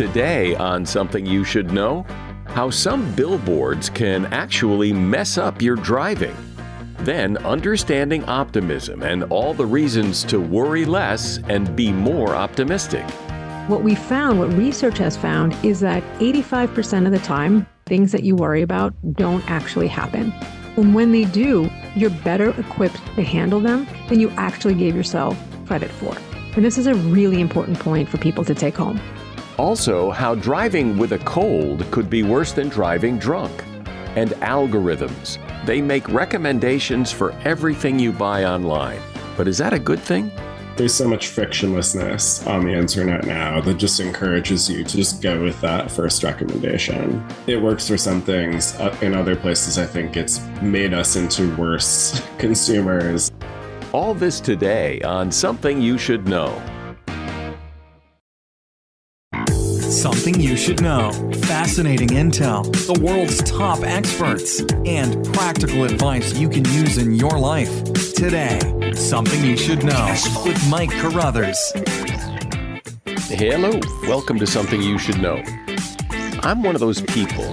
Today on Something You Should Know, how some billboards can actually mess up your driving. Then understanding optimism and all the reasons to worry less and be more optimistic. What we found, what research has found, is that 85% of the time, things that you worry about don't actually happen. And when they do, you're better equipped to handle them than you actually gave yourself credit for. And this is a really important point for people to take home. Also, how driving with a cold could be worse than driving drunk. And algorithms. They make recommendations for everything you buy online. But is that a good thing? There's so much frictionlessness on the internet now that just encourages you to just go with that first recommendation. It works for some things. In other places, I think it's made us into worse consumers. All this today on Something You Should Know. Something you should know. Fascinating intel, the world's top experts, and practical advice you can use in your life. Today, Something You Should Know with Mike Carruthers. Hello, welcome to Something You Should Know. I'm one of those people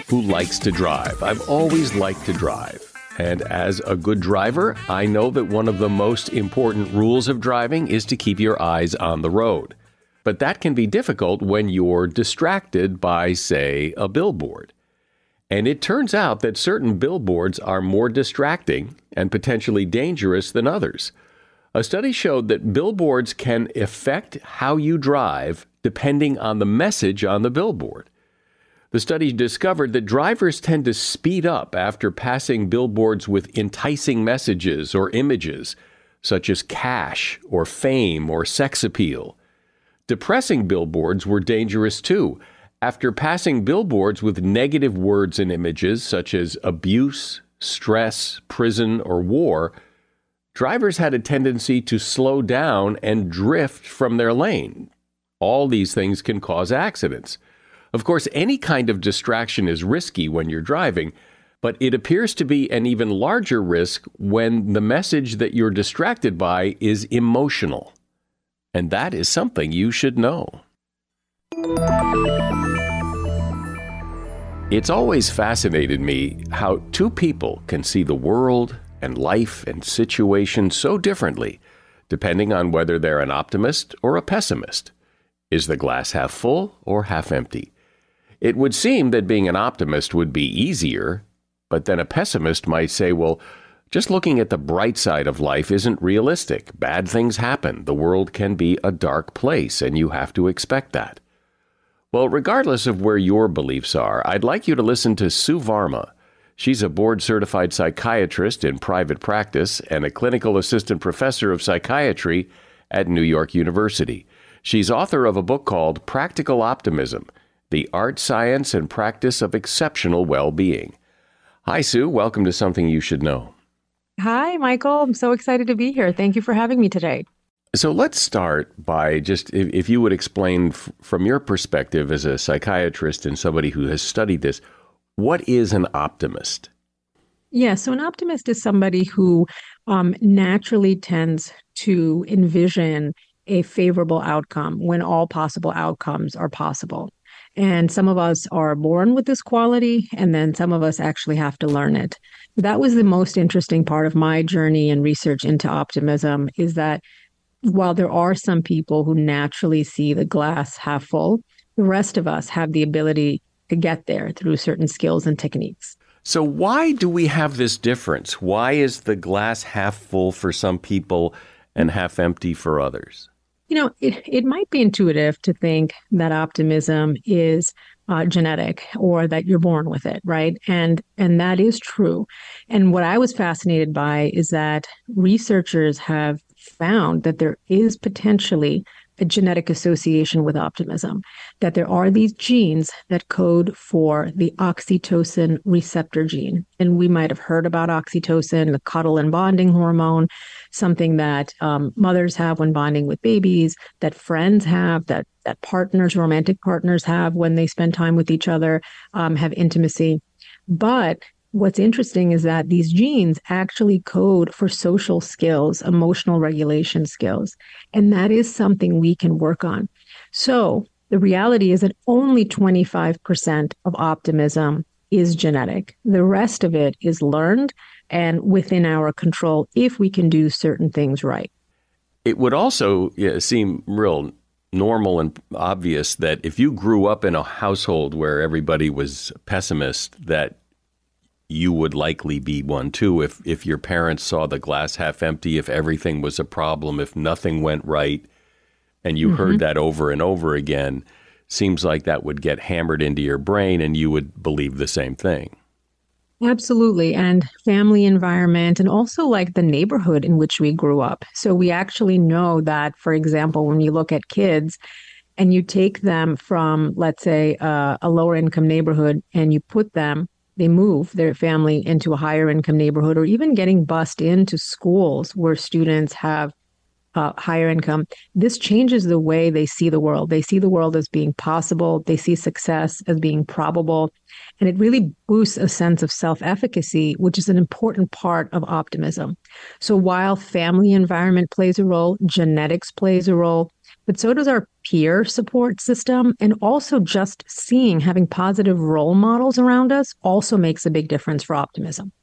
who likes to drive. I've always liked to drive. And as a good driver, I know that one of the most important rules of driving is to keep your eyes on the road. But that can be difficult when you're distracted by, say, a billboard. And it turns out that certain billboards are more distracting and potentially dangerous than others. A study showed that billboards can affect how you drive depending on the message on the billboard. The study discovered that drivers tend to speed up after passing billboards with enticing messages or images, such as cash or fame or sex appeal. Depressing billboards were dangerous too. After passing billboards with negative words and images such as abuse, stress, prison, or war, drivers had a tendency to slow down and drift from their lane. All these things can cause accidents. Of course, any kind of distraction is risky when you're driving, but it appears to be an even larger risk when the message that you're distracted by is emotional. And that is something you should know. It's always fascinated me how two people can see the world and life and situations so differently, depending on whether they're an optimist or a pessimist. Is the glass half full or half empty? It would seem that being an optimist would be easier, but then a pessimist might say, well, just looking at the bright side of life isn't realistic. Bad things happen. The world can be a dark place, and you have to expect that. Well, regardless of where your beliefs are, I'd like you to listen to Sue Varma. She's a board-certified psychiatrist in private practice and a clinical assistant professor of psychiatry at New York University. She's author of a book called Practical Optimism, The Art, Science, and Practice of Exceptional Well-Being. Hi, Sue. Welcome to Something You Should Know. Hi, Michael. I'm so excited to be here. Thank you for having me today. So let's start by just, if you would explain from your perspective as a psychiatrist and somebody who has studied this, what is an optimist? Yeah, so an optimist is somebody who naturally tends to envision a favorable outcome when all possible outcomes are possible. And some of us are born with this quality, and then some of us actually have to learn it. That was the most interesting part of my journey and research into optimism, is that while there are some people who naturally see the glass half full, the rest of us have the ability to get there through certain skills and techniques. So why do we have this difference? Why is the glass half full for some people and half empty for others? You know, it might be intuitive to think that optimism is genetic or that you're born with it, right? And that is true. And what I was fascinated by is that researchers have found that there is potentially a genetic association with optimism, that there are these genes that code for the oxytocin receptor gene. And we might have heard about oxytocin, the cuddle and bonding hormone, something that mothers have when bonding with babies, that friends have, that partners, romantic partners have when they spend time with each other, have intimacy. But what's interesting is that these genes actually code for social skills, emotional regulation skills, and that is something we can work on. So The reality is that only 25% of optimism is genetic. The rest of it is learned and within our control if we can do certain things right. It would also seem real normal and obvious that if you grew up in a household where everybody was pessimist, that you would likely be one too. If your parents saw the glass half empty, if everything was a problem, if nothing went right, and you heard that over and over again, seems like that would get hammered into your brain and you would believe the same thing. Absolutely. And family environment, and also like the neighborhood in which we grew up. So we actually know that, for example, when you look at kids and you take them from, let's say, a lower income neighborhood and you they move their family into a higher income neighborhood, or even getting bused into schools where students have higher income, this changes the way they see the world. They see the world as being possible. They see success as being probable. And it really boosts a sense of self-efficacy, which is an important part of optimism. So while family environment plays a role, genetics plays a role, but so does our peer support system. And also just having positive role models around us also makes a big difference for optimism.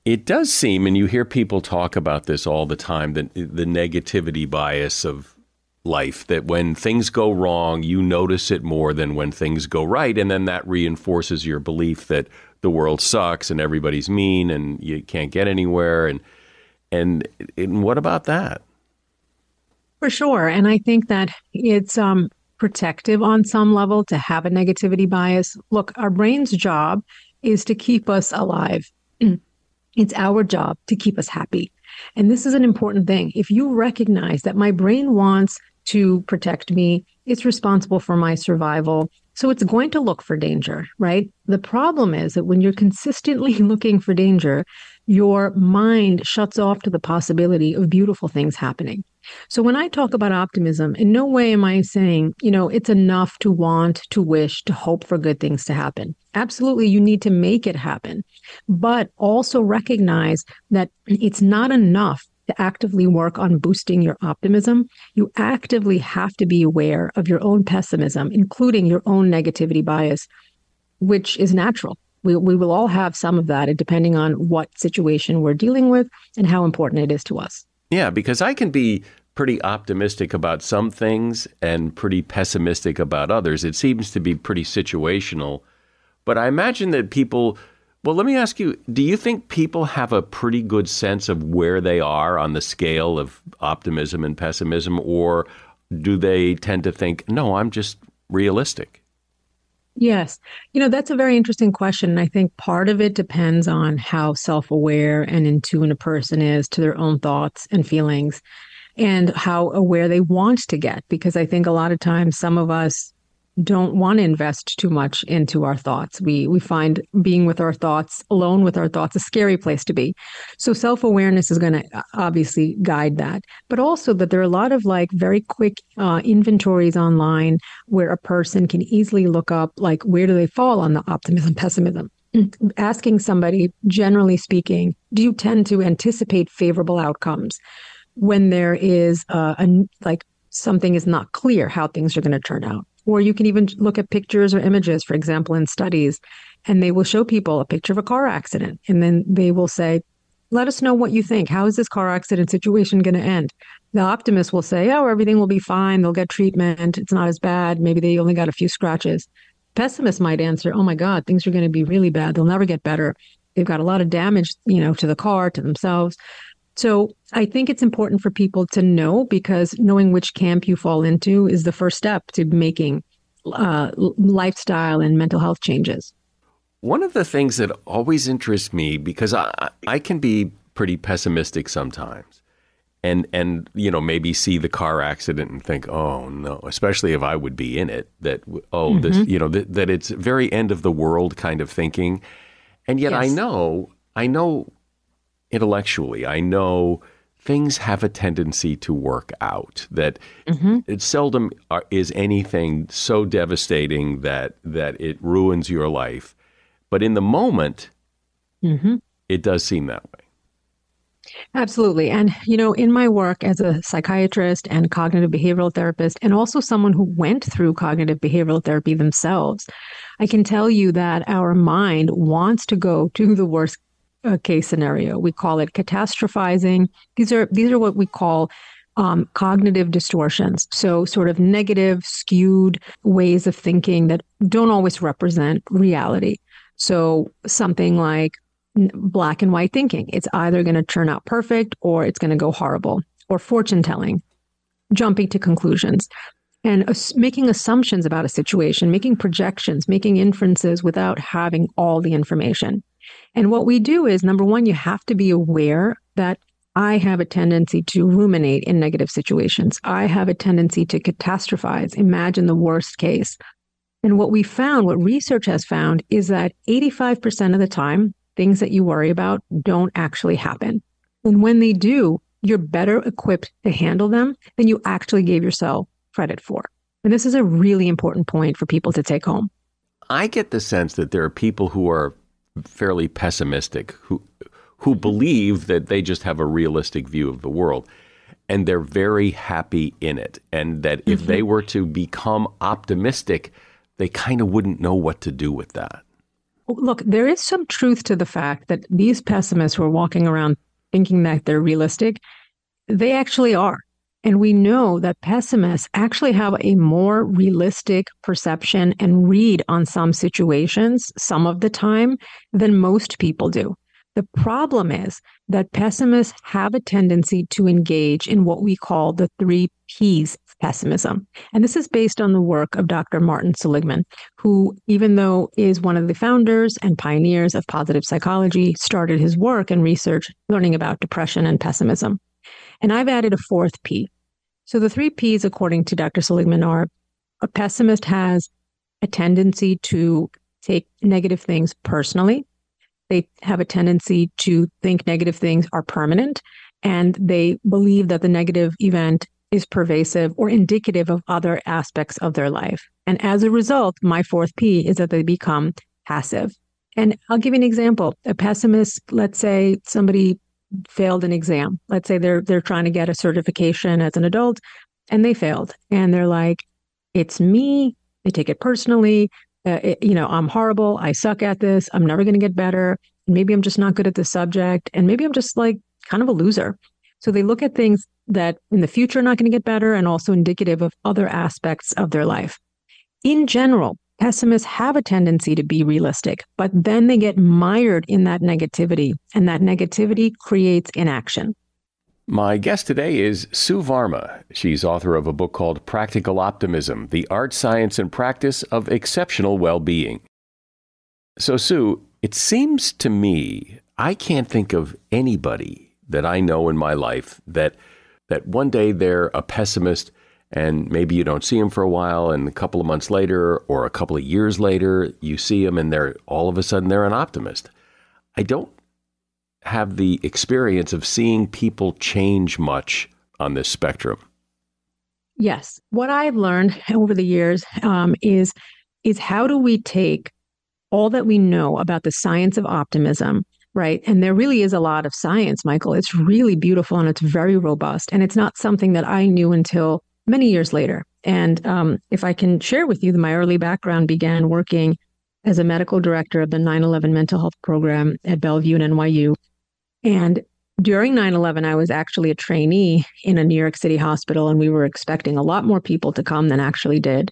It does seem, and you hear people talk about this all the time, that the negativity bias of life, that when things go wrong, you notice it more than when things go right. And then that reinforces your belief that the world sucks and everybody's mean and you can't get anywhere. And what about that? For sure. And I think that it's protective on some level to have a negativity bias. Look, our brain's job is to keep us alive. It's our job to keep us happy. And this is an important thing. If you recognize that my brain wants to protect me, it's responsible for my survival, so it's going to look for danger, right? The problem is that when you're consistently looking for danger, your mind shuts off to the possibility of beautiful things happening. So when I talk about optimism, in no way am I saying, it's enough to want, to wish, to hope for good things to happen. Absolutely, you need to make it happen, but also recognize that it's not enough to actively work on boosting your optimism. You actively have to be aware of your own pessimism, including your own negativity bias, which is natural. We will all have some of that, depending on what situation we're dealing with and how important it is to us. Yeah, because I can be pretty optimistic about some things and pretty pessimistic about others. It seems to be pretty situational. But I imagine that let me ask you, do you think people have a pretty good sense of where they are on the scale of optimism and pessimism, or do they tend to think, no, I'm just realistic? Yes. That's a very interesting question. And I think part of it depends on how self-aware and in tune a person is to their own thoughts and feelings and how aware they want to get. Because I think a lot of times some of us don't want to invest too much into our thoughts. We find being with our thoughts, alone with our thoughts, a scary place to be. So self-awareness is going to obviously guide that. But also that there are a lot of very quick inventories online where a person can easily look up where do they fall on the optimism, pessimism. Asking somebody, generally speaking, do you tend to anticipate favorable outcomes when there is something is not clear how things are going to turn out? Or you can even look at pictures or images, for example, in studies, and they will show people a picture of a car accident. And then they will say, let us know what you think. How is this car accident situation going to end? The optimist will say, oh, everything will be fine. They'll get treatment. It's not as bad. Maybe they only got a few scratches. Pessimist might answer, oh my God, things are going to be really bad. They'll never get better. They've got a lot of damage, to the car, to themselves. So I think it's important for people to know, because knowing which camp you fall into is the first step to making lifestyle and mental health changes. One of the things that always interests me, because I can be pretty pessimistic sometimes and maybe see the car accident and think, oh no, especially if I would be in it, that, this, that it's very end of the world kind of thinking. And yet yes. I know intellectually, I know things have a tendency to work out, that it seldom is anything so devastating that it ruins your life. But in the moment, it does seem that way. Absolutely. And, in my work as a psychiatrist and cognitive behavioral therapist, and also someone who went through cognitive behavioral therapy themselves, I can tell you that our mind wants to go to the worst case scenario. We call it catastrophizing. These are what we call cognitive distortions. So sort of negative, skewed ways of thinking that don't always represent reality. So something like black and white thinking. It's either going to turn out perfect or it's going to go horrible, or fortune telling, jumping to conclusions and making assumptions about a situation, making projections, making inferences without having all the information. And what we do is, number one, you have to be aware that I have a tendency to ruminate in negative situations. I have a tendency to catastrophize, imagine the worst case. And what we found, what research has found, is that 85% of the time, things that you worry about don't actually happen. And when they do, you're better equipped to handle them than you actually gave yourself credit for. And this is a really important point for people to take home. I get the sense that there are people who are fairly pessimistic, who believe that they just have a realistic view of the world, and they're very happy in it. And that if they were to become optimistic, they kind of wouldn't know what to do with that. Look, there is some truth to the fact that these pessimists who are walking around thinking that they're realistic, they actually are. And we know that pessimists actually have a more realistic perception and read on some situations some of the time than most people do. The problem is that pessimists have a tendency to engage in what we call the 3 Ps of pessimism. And this is based on the work of Dr. Martin Seligman, who, even though is one of the founders and pioneers of positive psychology, started his work and research learning about depression and pessimism. And I've added a 4th P. So the 3 Ps, according to Dr. Seligman, are: a pessimist has a tendency to take negative things personally. They have a tendency to think negative things are permanent, and they believe that the negative event is pervasive or indicative of other aspects of their life. And as a result, my 4th P is that they become passive. And I'll give you an example. A pessimist, let's say somebody failed an exam. Let's say they're trying to get a certification as an adult and they failed. And they're like, it's me. They take it personally. I'm horrible. I suck at this. I'm never going to get better. Maybe I'm just not good at the subject. And maybe I'm just like kind of a loser. So they look at things that in the future are not going to get better and also indicative of other aspects of their life. In general, pessimists have a tendency to be realistic, but then they get mired in that negativity, and that negativity creates inaction. My guest today is Sue Varma. She's author of a book called Practical Optimism, The Art, Science, and Practice of Exceptional Well-Being. So, Sue, it seems to me, I can't think of anybody that I know in my life that one day they're a pessimist and maybe you don't see them for a while, and a couple of months later or a couple of years later, you see them and all of a sudden they're an optimist. I don't have the experience of seeing people change much on this spectrum. Yes. What I've learned over the years is how do we take all that we know about the science of optimism, right? And there really is a lot of science, Michael. It's really beautiful and it's very robust. And it's not something that I knew until many years later. And if I can share with you, my early background began working as a medical director of the 9/11 mental health program at Bellevue and NYU. And during 9/11, I was actually a trainee in a New York City hospital, and we were expecting a lot more people to come than actually did.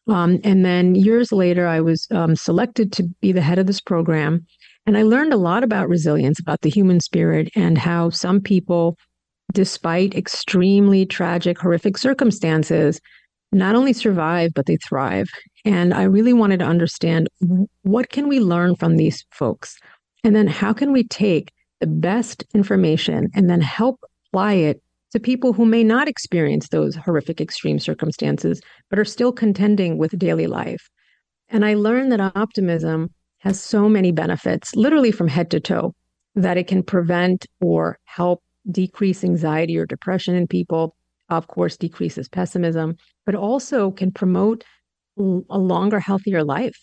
And then years later, I was selected to be the head of this program. And I learned a lot about resilience, about the human spirit, and how some people, despite extremely tragic, horrific circumstances, not only survive, but they thrive. And I really wanted to understand, what can we learn from these folks? And then how can we take the best information and then help apply it to people who may not experience those horrific extreme circumstances, but are still contending with daily life? And I learned that optimism has so many benefits, literally from head to toe, that it can prevent or help decrease anxiety or depression in people, of course, decreases pessimism, but also can promote a longer, healthier life.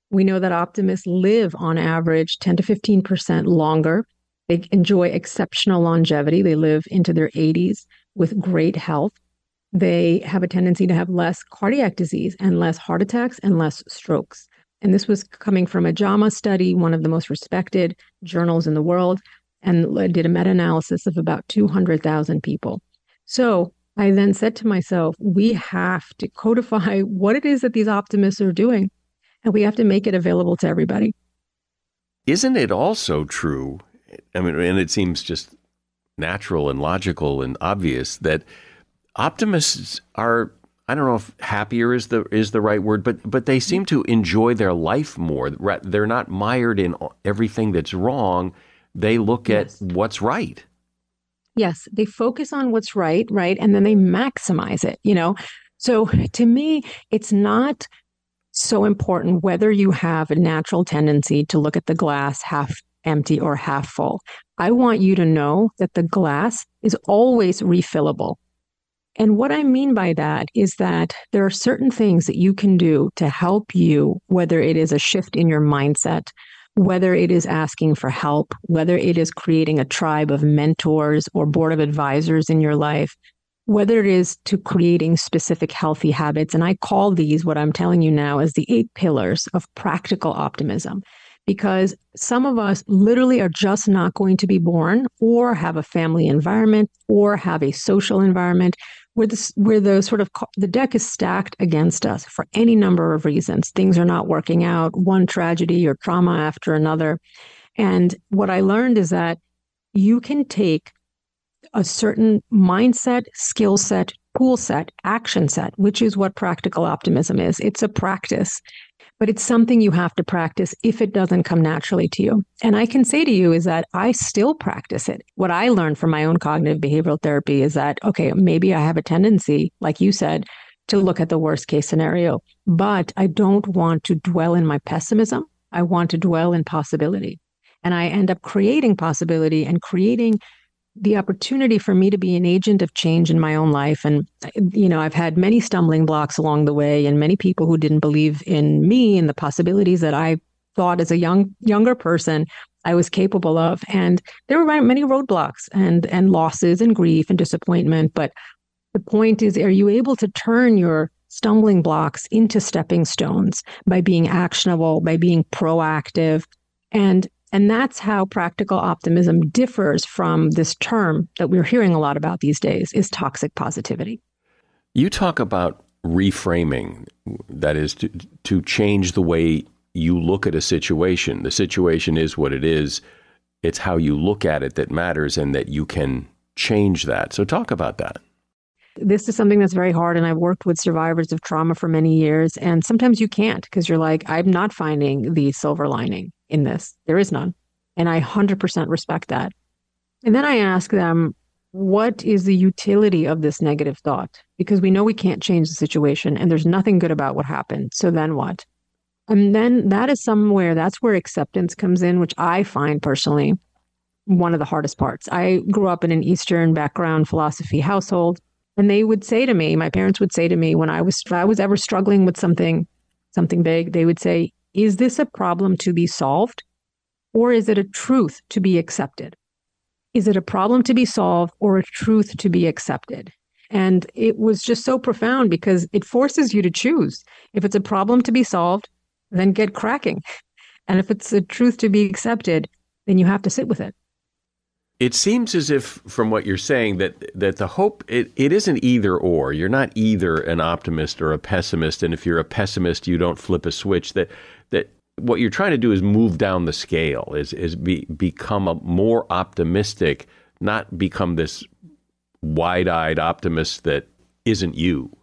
We know that optimists live on average 10 to 15% longer. They enjoy exceptional longevity. They live into their 80s with great health. They have a tendency to have less cardiac disease and less heart attacks and less strokes. And this was coming from a JAMA study, one of the most respected journals in the world, and did a meta-analysis of about 200,000 people. So I then said to myself, we have to codify what it is that these optimists are doing, and we have to make it available to everybody. Isn't it also true, I mean, and it seems just natural and logical and obvious, that optimists are, I don't know if happier is the right word, but they seem to enjoy their life more. They're not mired in everything that's wrong. They look at what's right. Yes, they focus on what's right, and then they maximize it, So to me, it's not so important whether you have a natural tendency to look at the glass half empty or half full. I want you to know that the glass is always refillable. And what I mean by that is that there are certain things that you can do to help you, whether it is a shift in your mindset, whether it is asking for help, whether it is creating a tribe of mentors or board of advisors in your life, whether it is to creating specific healthy habits. And I call these, what I'm telling you now, as the 8 pillars of practical optimism, because some of us literally are just not going to be born or have a family environment or have a social environment where the deck is stacked against us for any number of reasons. Things are not working out, one tragedy or trauma after another. And what I learned is that you can take a certain mindset, skill set, tool set, action set, which is what practical optimism is. It's a practice, but it's something you have to practice if it doesn't come naturally to you. And I can say to you is that I still practice it. What I learned from my own cognitive behavioral therapy is that, okay, maybe I have a tendency, like you said, to look at the worst case scenario, but I don't want to dwell in my pessimism. I want to dwell in possibility. And I end up creating possibility and creating the opportunity for me to be an agent of change in my own life. And, I've had many stumbling blocks along the way and many people who didn't believe in me and the possibilities that I thought as a younger person I was capable of. And there were many roadblocks and losses and grief and disappointment. But the point is, are you able to turn your stumbling blocks into stepping stones by being actionable, by being proactive? And that's how practical optimism differs from this term that we're hearing a lot about these days, is toxic positivity. You talk about reframing, that is to change the way you look at a situation. The situation is what it is. It's how you look at it that matters, and that you can change that. So talk about that. This is something that's very hard, and I've worked with survivors of trauma for many years, and sometimes you can't because you're like, I'm not finding the silver lining in this. There is none. And I 100% respect that. And then I ask them, what is the utility of this negative thought? Because we know we can't change the situation and there's nothing good about what happened. So then what? And then that's where acceptance comes in, which I find personally one of the hardest parts. I grew up in an Eastern background philosophy household, and they would say to me, my parents would say to me, when I was ever struggling with something big, they would say, is this a problem to be solved, or is it a truth to be accepted? Is it a problem to be solved or a truth to be accepted? And it was just so profound because it forces you to choose. If it's a problem to be solved, then get cracking. And if it's a truth to be accepted, then you have to sit with it. It seems as if, from what you're saying, that the hope, it isn't either or. You're not either an optimist or a pessimist. And if you're a pessimist, you don't flip a switch. That what you're trying to do is move down the scale, become a more optimistic, not become this wide-eyed optimist that isn't you.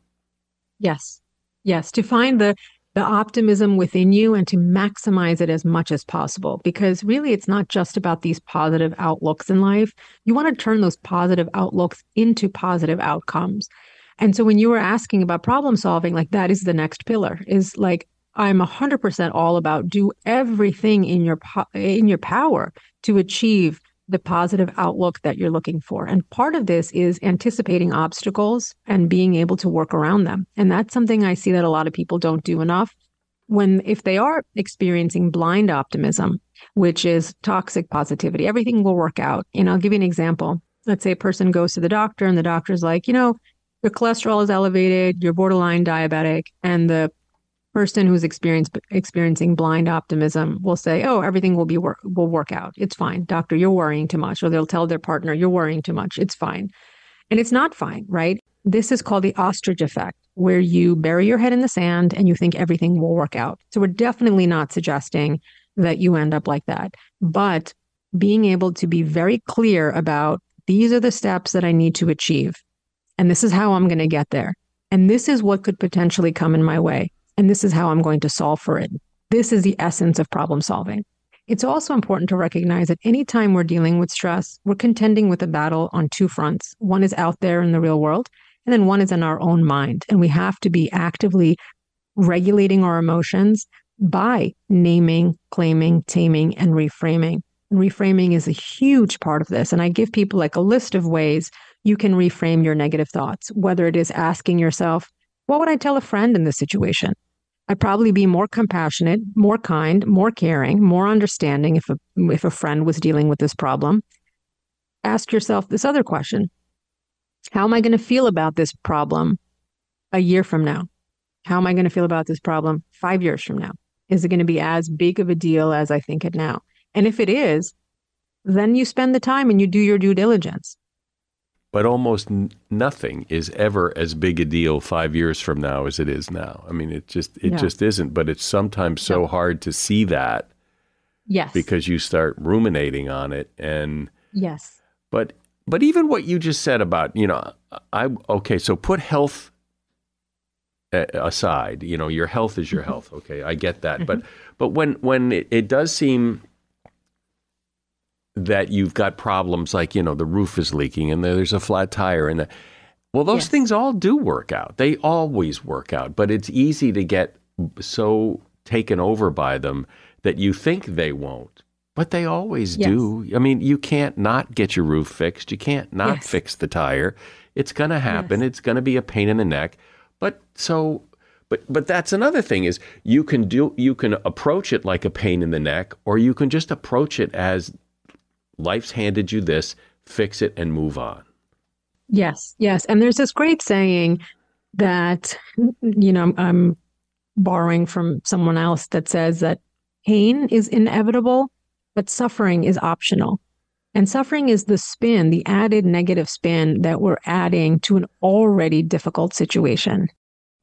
Yes. To find the optimism within you and to maximize it as much as possible. Because really, it's not just about these positive outlooks in life. You want to turn those positive outlooks into positive outcomes. And so when you were asking about problem solving, like that is the next pillar, is like, I'm 100% all about do everything in your power to achieve the positive outlook that you're looking for. And part of this is anticipating obstacles and being able to work around them. And that's something I see that a lot of people don't do enough. if they are experiencing blind optimism, which is toxic positivity, everything will work out. And I'll give you an example. Let's say a person goes to the doctor and the doctor's like, your cholesterol is elevated, you're borderline diabetic, and the person who's experiencing blind optimism will say, "Oh, everything will work out. It's fine, doctor. You're worrying too much." Or they'll tell their partner, "You're worrying too much. It's fine," and it's not fine, right? This is called the ostrich effect, where you bury your head in the sand and you think everything will work out. So we're definitely not suggesting that you end up like that, but being able to be very clear about these are the steps that I need to achieve, and this is how I'm going to get there, and this is what could potentially come in my way. And this is how I'm going to solve for it. This is the essence of problem solving. It's also important to recognize that anytime we're dealing with stress, we're contending with a battle on two fronts. One is out there in the real world, and then one is in our own mind. And we have to be actively regulating our emotions by naming, claiming, taming, and reframing. And reframing is a huge part of this. And I give people like a list of ways you can reframe your negative thoughts, whether it is asking yourself, what would I tell a friend in this situation? I'd probably be more compassionate, more kind, more caring, more understanding if a friend was dealing with this problem. Ask yourself this other question. How am I going to feel about this problem a year from now? How am I going to feel about this problem 5 years from now? Is it going to be as big of a deal as I think it now? And if it is, then you spend the time and you do your due diligence. But almost nothing is ever as big a deal 5 years from now as it is now. I mean, it just isn't. But it's sometimes so hard to see that. Yes. Because you start ruminating on it. And yes. But even what you just said about, so put health aside. Your health is your health. Okay, I get that. Mm-hmm. But when it does seem that you've got problems like, the roof is leaking and there's a flat tire and those things all do work out. They always work out, but it's easy to get so taken over by them that you think they won't, but they always do. I mean, you can't not get your roof fixed. You can't not fix the tire. It's going to happen. It's going to be a pain in the neck. But that's another thing is you can approach it like a pain in the neck, or you can just approach it as life's handed you this, fix it and move on. Yes. And there's this great saying that, I'm borrowing from someone else that says that pain is inevitable, but suffering is optional. And suffering is the added negative spin that we're adding to an already difficult situation.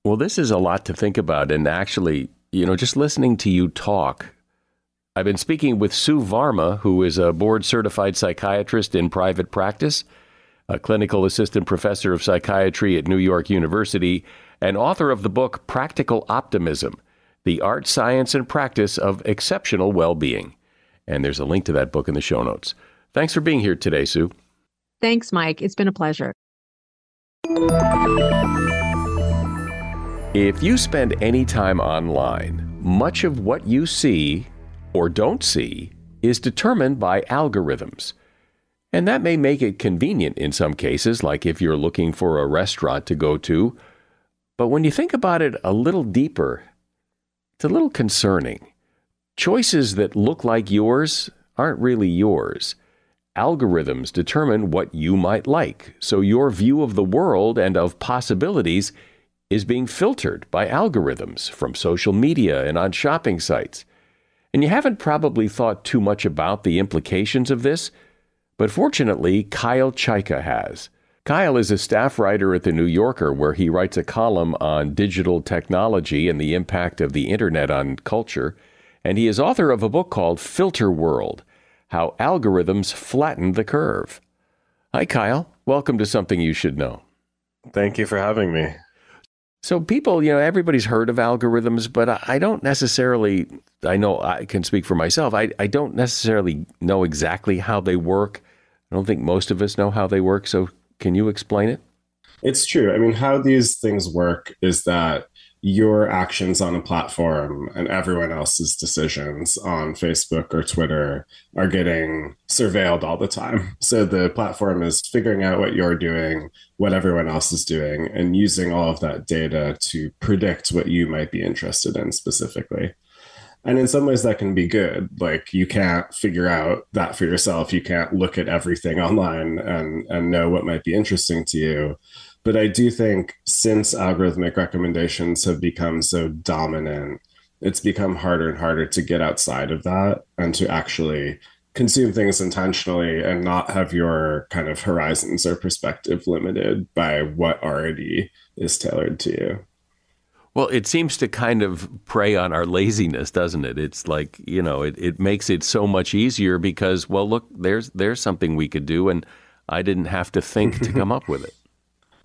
Well, this is a lot to think about. And actually, just listening to you talk, I've been speaking with Sue Varma, who is a board-certified psychiatrist in private practice, a clinical assistant professor of psychiatry at New York University, and author of the book Practical Optimism, The Art, Science, and Practice of Exceptional Well-Being. And there's a link to that book in the show notes. Thanks for being here today, Sue. Thanks, Mike. It's been a pleasure. If you spend any time online, much of what you see or don't see is determined by algorithms. And that may make it convenient in some cases, like if you're looking for a restaurant to go to. But when you think about it a little deeper, it's a little concerning. Choices that look like yours aren't really yours. Algorithms determine what you might like, so your view of the world and of possibilities is being filtered by algorithms from social media and on shopping sites. And you haven't probably thought too much about the implications of this, but fortunately, Kyle Chaika has. Kyle is a staff writer at The New Yorker, where he writes a column on digital technology and the impact of the internet on culture. And he is author of a book called Filter World: How Algorithms Flatten the Curve. Hi, Kyle. Welcome to Something You Should Know. Thank you for having me. So people, everybody's heard of algorithms, but I don't necessarily, I know I can speak for myself, I don't necessarily know exactly how they work. I don't think most of us know how they work. So can you explain it? It's true. I mean, how these things work is that your actions on a platform and everyone else's decisions on Facebook or Twitter are getting surveilled all the time. So the platform is figuring out what you're doing, what everyone else is doing, and using all of that data to predict what you might be interested in specifically. And in some ways that can be good. Like you can't figure out that for yourself. You can't look at everything online and know what might be interesting to you. But I do think since algorithmic recommendations have become so dominant, it's become harder and harder to get outside of that and to actually consume things intentionally and not have your kind of horizons or perspective limited by what already is tailored to you. Well, it seems to kind of prey on our laziness, doesn't it? It's like, it makes it so much easier because, well, look, there's something we could do, and I didn't have to think to come up with it.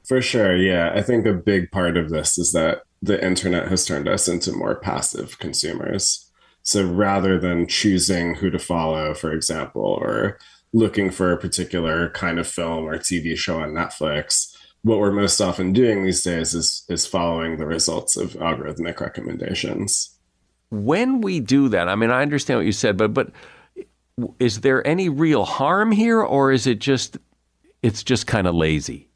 For sure, yeah. I think a big part of this is that the internet has turned us into more passive consumers. So rather than choosing who to follow, for example, or looking for a particular kind of film or TV show on Netflix, what we're most often doing these days is following the results of algorithmic recommendations. When we do that, I mean, I understand what you said, but is there any real harm here, or is it's just kind of lazy?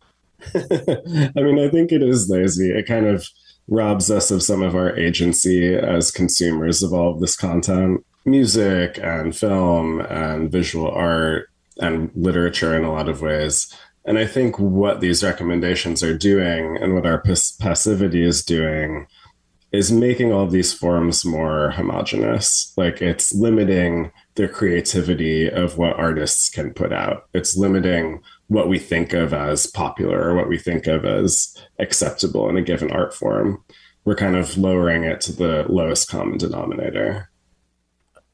I mean, I think it is lazy. It kind of robs us of some of our agency as consumers of all of this content, music and film and visual art and literature in a lot of ways. And I think what these recommendations are doing and what our passivity is doing is making all of these forms more homogenous. Like it's limiting the creativity of what artists can put out. It's limiting what we think of as popular or what we think of as acceptable in a given art form. We're kind of lowering it to the lowest common denominator.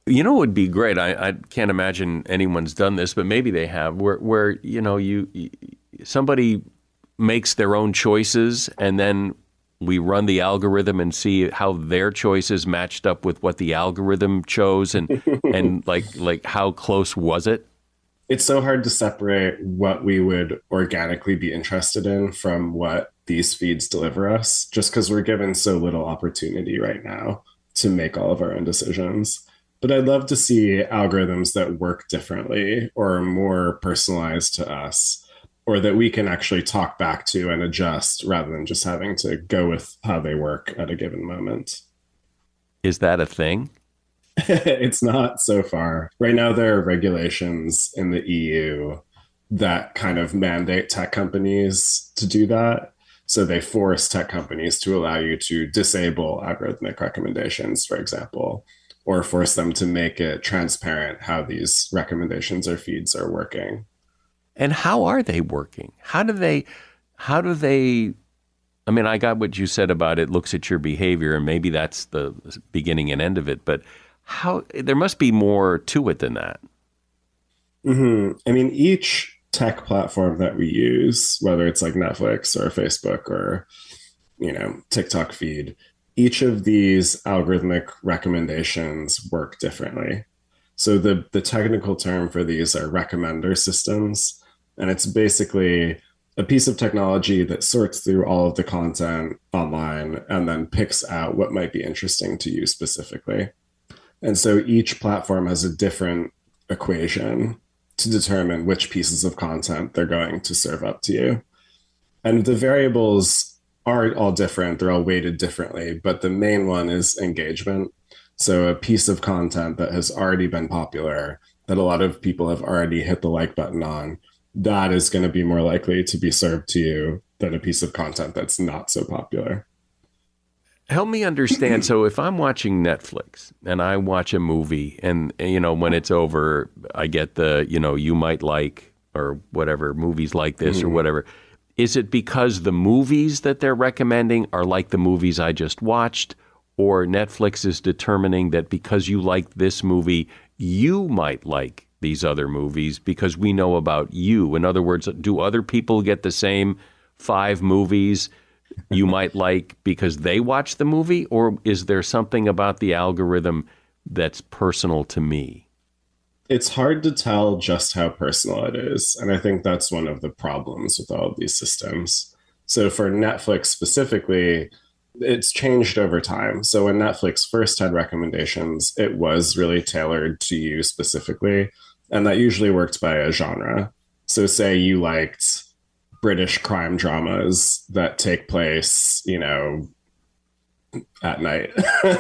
It would be great. I can't imagine anyone's done this, but maybe they have, where somebody makes their own choices and then we run the algorithm and see how their choices matched up with what the algorithm chose and like how close was it? It's so hard to separate what we would organically be interested in from what these feeds deliver us, just because we're given so little opportunity right now to make all of our own decisions. But I'd love to see algorithms that work differently or are more personalized to us, or that we can actually talk back to and adjust rather than just having to go with how they work at a given moment. Is that a thing? It's not so far. Right now, there are regulations in the EU that kind of mandate tech companies to do that. So they force tech companies to allow you to disable algorithmic recommendations, for example, or force them to make it transparent how these recommendations or feeds are working. And how are they working? How do they, I mean, I got what you said about it looks at your behavior, and maybe that's the beginning and end of it, but there must be more to it than that. Mm-hmm. I mean, each tech platform that we use, whether it's like Netflix or Facebook or, TikTok feed, each of these algorithmic recommendations work differently. So the technical term for these are recommender systems. And it's basically a piece of technology that sorts through all of the content online and then picks out what might be interesting to you specifically. And so each platform has a different equation to determine which pieces of content they're going to serve up to you. And the variables are all different. They're all weighted differently, but the main one is engagement. So a piece of content that has already been popular, that a lot of people have already hit the like button on, that is going to be more likely to be served to you than a piece of content that's not so popular. Help me understand. So if I'm watching Netflix and I watch a movie and, when it's over, I get the, you might like, or whatever, movies like this or whatever. Is it because the movies that they're recommending are like the movies I just watched, or Netflix is determining that because you like this movie, you might like these other movies because we know about you? In other words, do other people get the same 5 movies you might like because they watch the movie, or is there something about the algorithm that's personal to me? It's hard to tell just how personal it is. And I think that's one of the problems with all of these systems. So for Netflix specifically, it's changed over time. So when Netflix first had recommendations, it was really tailored to you specifically. And that usually worked by a genre. So say you liked British crime dramas that take place, at night.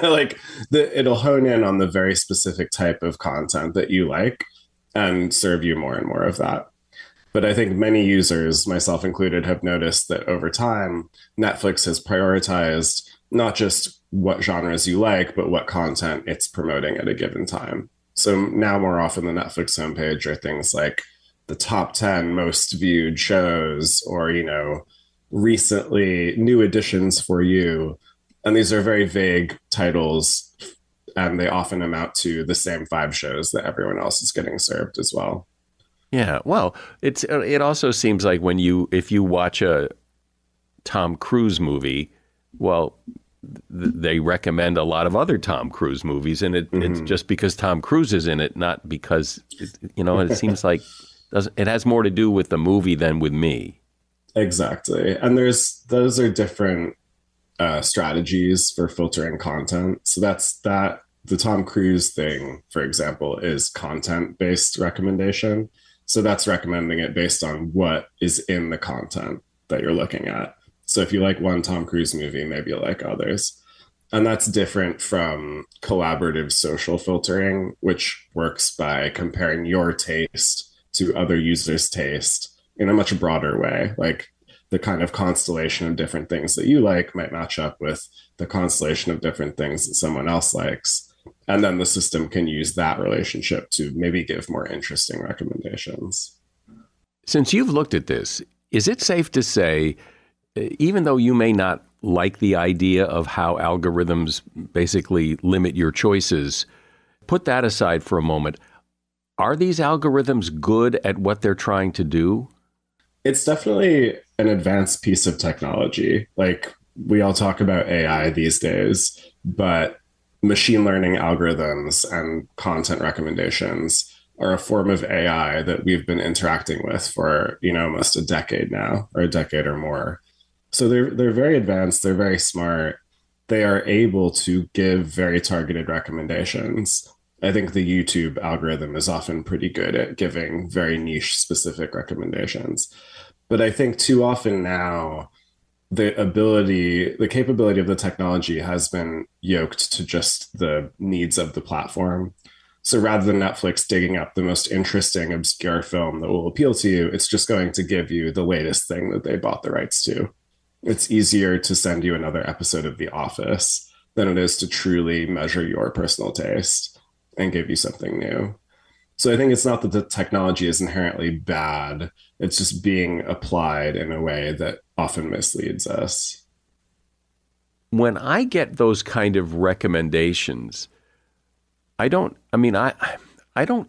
Like it'll hone in on the very specific type of content that you like and serve you more and more of that. But I think many users, myself included, have noticed that over time, Netflix has prioritized not just what genres you like, but what content it's promoting at a given time. So now more often the Netflix homepage are things like the top 10 most viewed shows or, recently new additions for you. And these are very vague titles, and they often amount to the same 5 shows that everyone else is getting served as well. Yeah, well, it also seems like if you watch a Tom Cruise movie, well, they recommend a lot of other Tom Cruise movies, and it's just because Tom Cruise is in it, not because it seems like it has more to do with the movie than with me. Exactly, and those are different strategies for filtering content. So the Tom Cruise thing, for example, is content-based recommendation. So that's recommending it based on what is in the content that you're looking at. So if you like one Tom Cruise movie, maybe you like others. And that's different from collaborative social filtering, which works by comparing your taste to other users' taste in a much broader way. Like the kind of constellation of different things that you like might match up with the constellation of different things that someone else likes. And then the system can use that relationship to maybe give more interesting recommendations. Since you've looked at this, is it safe to say, even though you may not like the idea of how algorithms basically limit your choices, put that aside for a moment, are these algorithms good at what they're trying to do? It's definitely an advanced piece of technology. Like we all talk about AI these days, but machine learning algorithms and content recommendations are a form of AI that we've been interacting with for, almost a decade now, or a decade or more. So they're very advanced, they're very smart. They are able to give very targeted recommendations. I think the YouTube algorithm is often pretty good at giving very niche specific recommendations. But I think too often now, the capability of the technology has been yoked to just the needs of the platform. So rather than Netflix digging up the most interesting, obscure film that will appeal to you, it's just going to give you the latest thing that they bought the rights to. It's easier to send you another episode of The Office than it is to truly measure your personal taste and give you something new. So I think it's not that the technology is inherently bad. It's just being applied in a way that often misleads us. When I get those kind of recommendations, I don't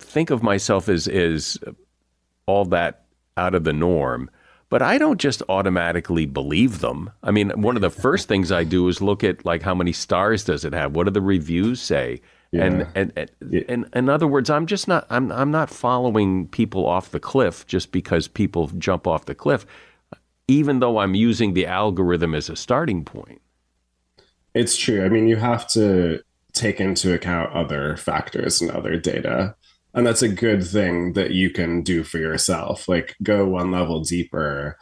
think of myself as all that out of the norm, but I don't just automatically believe them. I mean, one of the first things I do is look at like how many stars does it have? What do the reviews say? Yeah. And in other words, I'm not following people off the cliff just because people jump off the cliff, even though I'm using the algorithm as a starting point. It's true. I mean, you have to take into account other factors and other data. And that's a good thing that you can do for yourself. Like go one level deeper,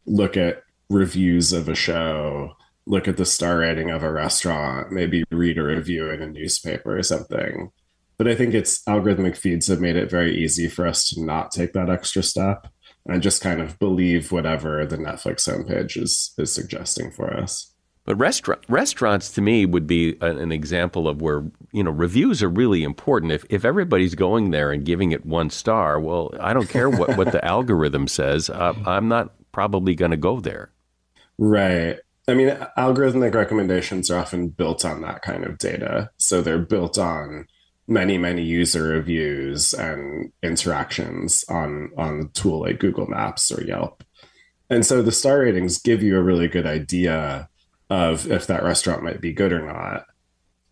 look at reviews of a show, look at the star rating of a restaurant, maybe read a review in a newspaper or something. But I think algorithmic feeds have made it very easy for us to not take that extra step and just kind of believe whatever the Netflix homepage is suggesting for us. But restaurants to me would be an example of where, reviews are really important. If everybody's going there and giving it 1 star, well, I don't care what the algorithm says. I'm not probably going to go there. Right. I mean, algorithmic recommendations are often built on that kind of data. So they're built on many, many user reviews and interactions on a tool like Google Maps or Yelp. And so the star ratings give you a really good idea of if that restaurant might be good or not.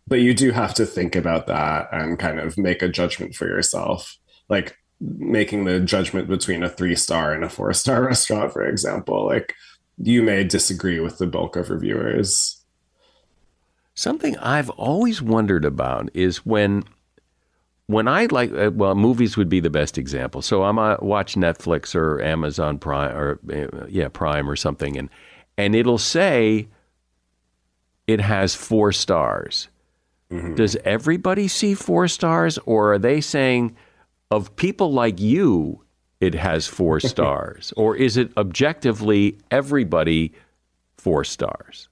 But you do have to think about that and kind of make a judgment for yourself, like making the judgment between a 3-star and a 4-star restaurant, for example. Like you may disagree with the bulk of reviewers. Something I've always wondered about is when I like, movies would be the best example. So watch Netflix or Amazon Prime or Prime or something, and it'll say it has 4 stars. Mm-hmm. Does everybody see 4 stars, or are they saying of people like you, it has 4 stars, or is it objectively everybody 4 stars?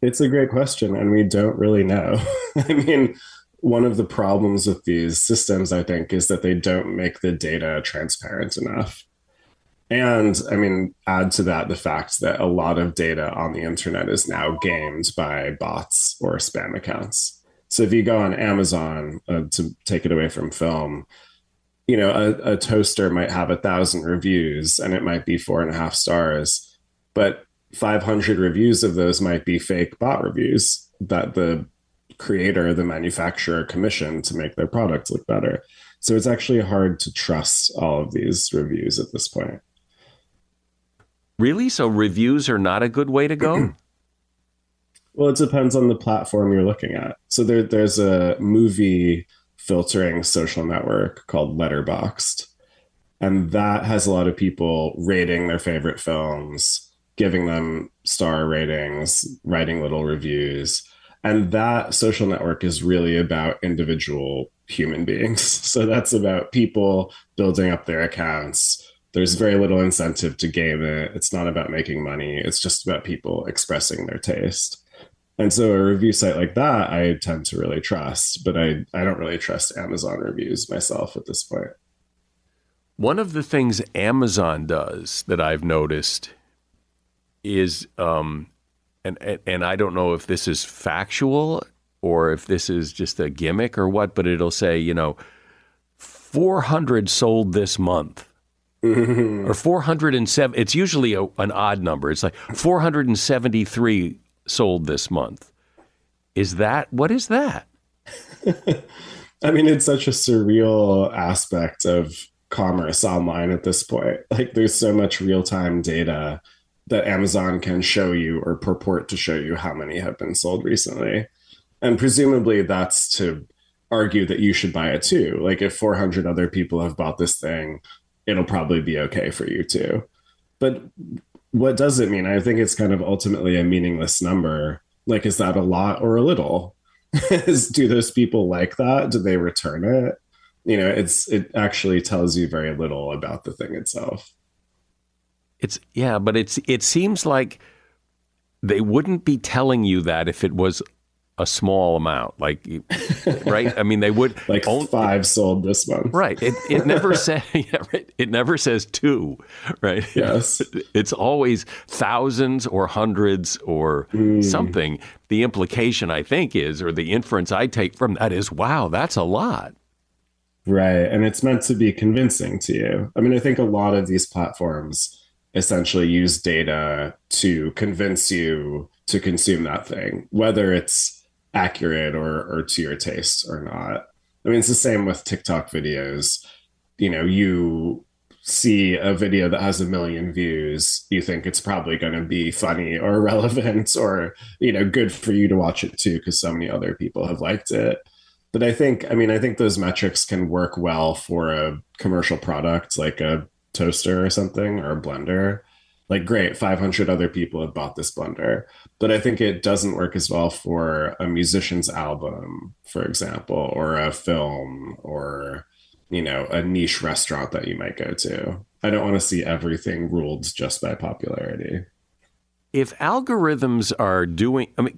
It's a great question, and we don't really know. I mean, one of the problems with these systems, I think, is that they don't make the data transparent enough. And I mean, add to that the fact that a lot of data on the internet is now gamed by bots or spam accounts. So if you go on Amazon, to take it away from film, a toaster might have 1,000 reviews and it might be 4.5 stars, but 500 reviews of those might be fake bot reviews that the creator, the manufacturer commissioned to make their product look better. So it's actually hard to trust all of these reviews at this point. Really? So reviews are not a good way to go? Well, it depends on the platform you're looking at. So there's a movie filtering social network called Letterboxd, and that has a lot of people rating their favorite films, giving them star ratings, writing little reviews. And that social network is really about individual human beings. So that's about people building up their accounts. There's very little incentive to game it. It's not about making money. It's just about people expressing their taste. And so a review site like that, I tend to really trust, but I don't really trust Amazon reviews myself at this point. One of the things Amazon does that I've noticed is, and I don't know if this is factual or if this is just a gimmick or what, but it'll say, 400 sold this month. Or 407. It's usually an odd number. It's like 473 sold this month. What is that? I mean, it's such a surreal aspect of commerce online at this point. Like, there's so much real-time data that Amazon can show you or purport to show you how many have been sold recently. And presumably that's to argue that you should buy it too. Like, if 400 other people have bought this thing, it'll probably be okay for you too. But what does it mean? I think it's kind of ultimately a meaningless number. Like, is that a lot or a little? Do those people like that? Do they return it? It actually tells you very little about the thing itself. But it seems like they wouldn't be telling you that if it was a small amount, like, right? I mean, they would like 5 sold this month, right? It never says, right? It never says 2, right? Yes, it's always thousands or hundreds or something. The implication, I think, is, or the inference I take from that is, wow, that's a lot, right? And it's meant to be convincing to you. I mean, I think a lot of these platforms essentially use data to convince you to consume that thing, whether it's accurate or to your taste or not. I mean, it's the same with TikTok videos. You see a video that has 1 million views, you think it's probably going to be funny or relevant or, good for you to watch it too, because so many other people have liked it. But I think those metrics can work well for a commercial product like a toaster or something, or a blender. Like, great, 500 other people have bought this blender. But I think it doesn't work as well for a musician's album, for example, or a film, or, a niche restaurant that you might go to. I don't want to see everything ruled just by popularity. If algorithms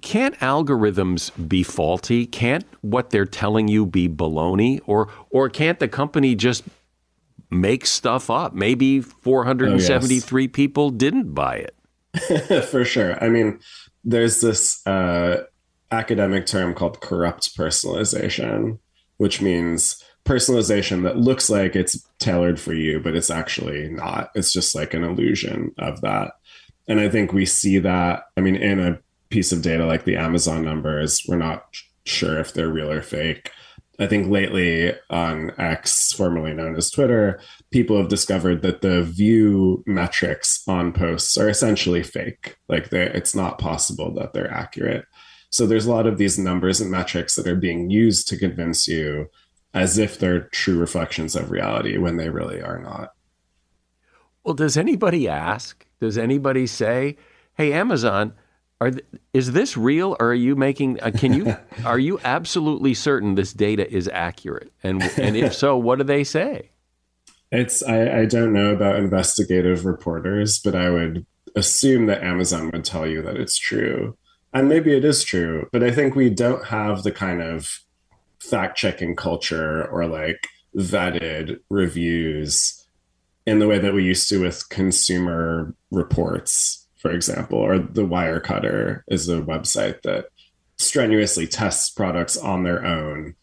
can't algorithms be faulty? Can't what they're telling you be baloney? Or can't the company just make stuff up? Maybe 473 people didn't buy it. For sure. I mean, there's this academic term called corrupt personalization, which means personalization that looks like it's tailored for you, but it's actually not. It's just like an illusion of that. And I think we see that, in a piece of data like the Amazon numbers, we're not sure if they're real or fake. I think lately on X, formerly known as Twitter, people have discovered that the view metrics on posts are essentially fake. Like, it's not possible that they're accurate. So there's a lot of these numbers and metrics that are being used to convince you as if they're true reflections of reality when they really are not. Well, does anybody ask? Does anybody say, "Hey, Amazon, is this real, or are you making? Are you absolutely certain this data is accurate? And if so, what do they say?" I don't know about investigative reporters, but I would assume that Amazon would tell you that it's true. And maybe it is true, but I think we don't have the kind of fact-checking culture or like vetted reviews in the way that we used to with Consumer Reports, for example, or the Wirecutter is a website that strenuously tests products on their own,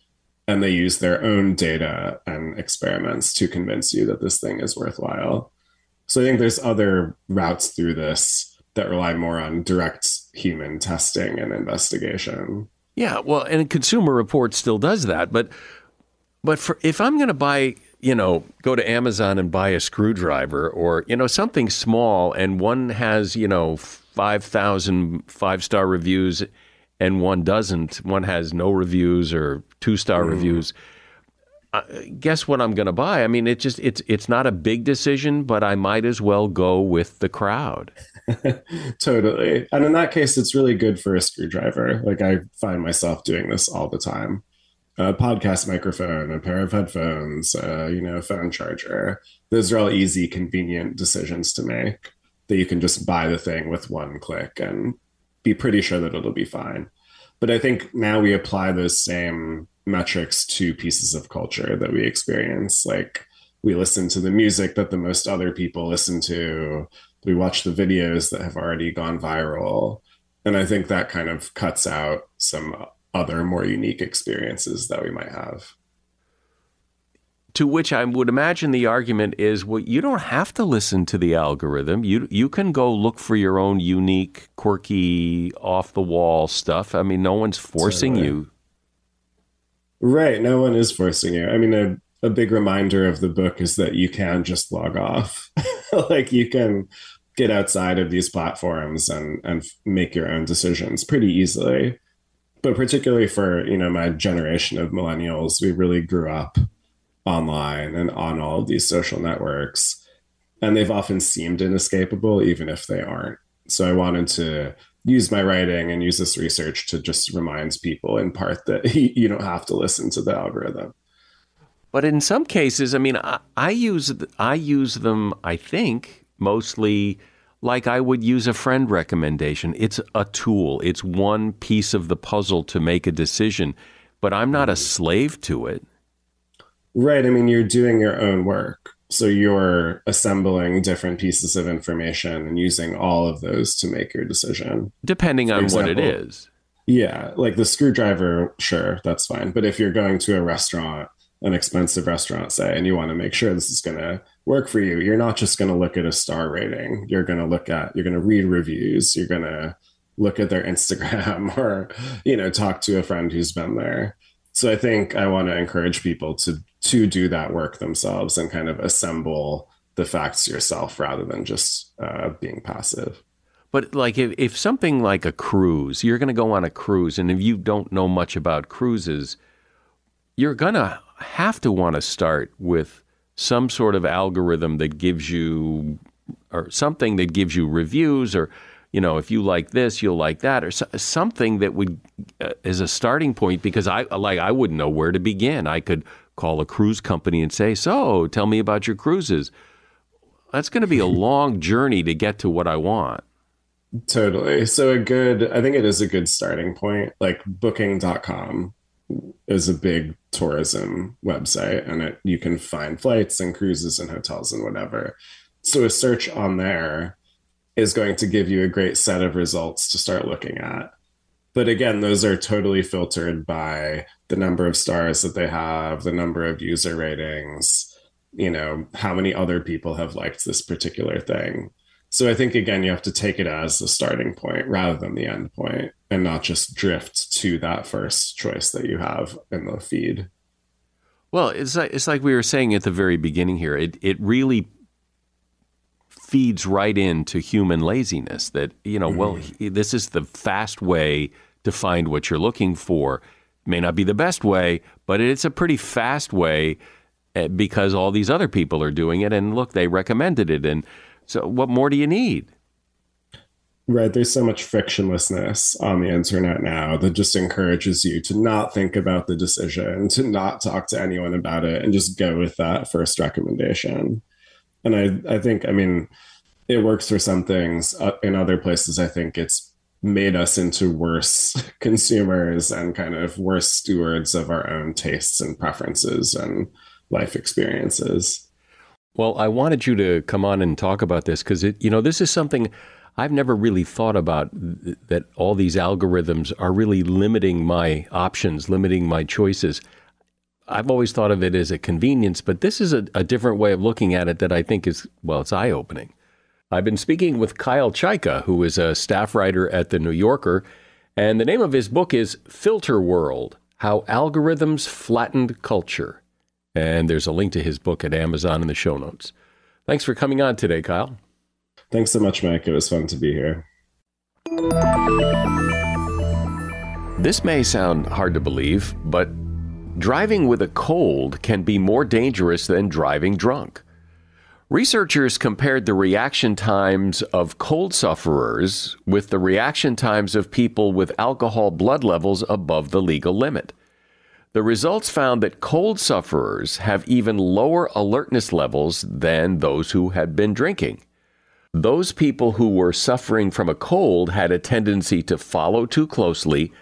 and they use their own data and experiments to convince you that this thing is worthwhile. So I think there's other routes through this that rely more on direct human testing and investigation. Yeah, well, and Consumer Reports still does that, but if I'm going to buy, go to Amazon and buy a screwdriver or, something small, and one has, 5,000 5-star reviews and one doesn't, one has no reviews or 2-star reviews, guess what I'm going to buy? I mean, it's not a big decision, but I might as well go with the crowd. Totally. And in that case, it's really good for a screwdriver. Like I find myself doing this all the time. A podcast microphone, a pair of headphones, a phone charger. Those are all easy, convenient decisions to make that you can just buy the thing with one click and be pretty sure that it'll be fine. But I think now we apply those same metrics to pieces of culture that we experience. Like we listen to the music that the most other people listen to. We watch the videos that have already gone viral. And I think that kind of cuts out some other more unique experiences that we might have. To which I would imagine the argument is, well, you don't have to listen to the algorithm. You can go look for your own unique, quirky, off-the-wall stuff. I mean, no one's forcing you. Right. No one is forcing you. I mean, a big reminder of the book is that you can just log off. Like you can get outside of these platforms and make your own decisions pretty easily. But particularly for, my generation of millennials, we really grew up online and on all of these social networks, and they've often seemed inescapable, even if they aren't. So I wanted to use my writing and use this research to just remind people in part that you don't have to listen to the algorithm. But in some cases, I mean, I use them, I think, mostly like I would use a friend recommendation. It's a tool. It's one piece of the puzzle to make a decision, but I'm not a slave to it. Right. I mean, you're doing your own work. So you're assembling different pieces of information and using all of those to make your decision. Depending on what it is. Yeah. Like the screwdriver, sure, that's fine. But if you're going to a restaurant, an expensive restaurant, say, and you want to make sure this is going to work for you, you're not just going to look at a star rating. You're going to read reviews. You're going to look at their Instagram or, talk to a friend who's been there. So I think I want to encourage people to do that work themselves and kind of assemble the facts yourself rather than just being passive. But like if something like a cruise, you're going to go on a cruise, and if you don't know much about cruises, you're going to have to want to start with some sort of algorithm that gives you, or something that gives you reviews, or, if you like this, you'll like that, or something that would, as a starting point, because I wouldn't know where to begin. I could call a cruise company and say, so tell me about your cruises. That's going to be a long journey to get to what I want. Totally. So I think it is a good starting point. Like booking.com is a big tourism website, and you can find flights and cruises and hotels and whatever. So a search on there is going to give you a great set of results to start looking at. But again, those are totally filtered by the number of stars that they have, the number of user ratings, how many other people have liked this particular thing. So I think, again, you have to take it as the starting point rather than the end point, and not just drift to that first choice that you have in the feed. Well, it's like we were saying at the very beginning here. It really feeds right into human laziness that, well, this is the fast way to find what you're looking for. May not be the best way, but it's a pretty fast way because all these other people are doing it. And look, they recommended it. And so what more do you need? Right. There's so much frictionlessness on the internet now that just encourages you to not think about the decision, to not talk to anyone about it, and just go with that first recommendation. And I think, I mean, it works for some things. In other places, I think it's made us into worse consumers and kind of worse stewards of our own tastes and preferences and life experiences. Well, I wanted you to come on and talk about this because, this is something I've never really thought about, that all these algorithms are really limiting my options, limiting my choices. I've always thought of it as a convenience, but this is a different way of looking at it that I think is, well, it's eye-opening. I've been speaking with Kyle Chayka, who is a staff writer at The New Yorker, and the name of his book is Filter World: How Algorithms Flattened Culture. And there's a link to his book at Amazon in the show notes. Thanks for coming on today, Kyle. Thanks so much, Mike. It was fun to be here. This may sound hard to believe, but driving with a cold can be more dangerous than driving drunk. Researchers compared the reaction times of cold sufferers with the reaction times of people with alcohol blood levels above the legal limit. The results found that cold sufferers have even lower alertness levels than those who had been drinking. Those people who were suffering from a cold had a tendency to follow too closely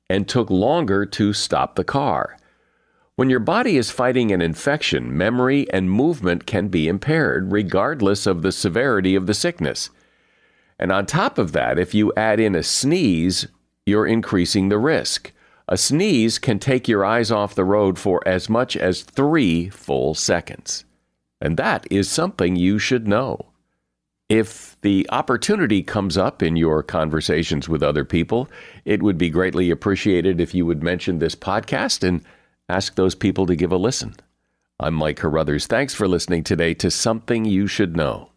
and took longer to stop the car. When your body is fighting an infection, memory and movement can be impaired, regardless of the severity of the sickness. And on top of that, if you add in a sneeze, you're increasing the risk. A sneeze can take your eyes off the road for as much as 3 full seconds. And that is something you should know. If the opportunity comes up in your conversations with other people, it would be greatly appreciated if you would mention this podcast and ask those people to give a listen. I'm Mike Carruthers. Thanks for listening today to Something You Should Know.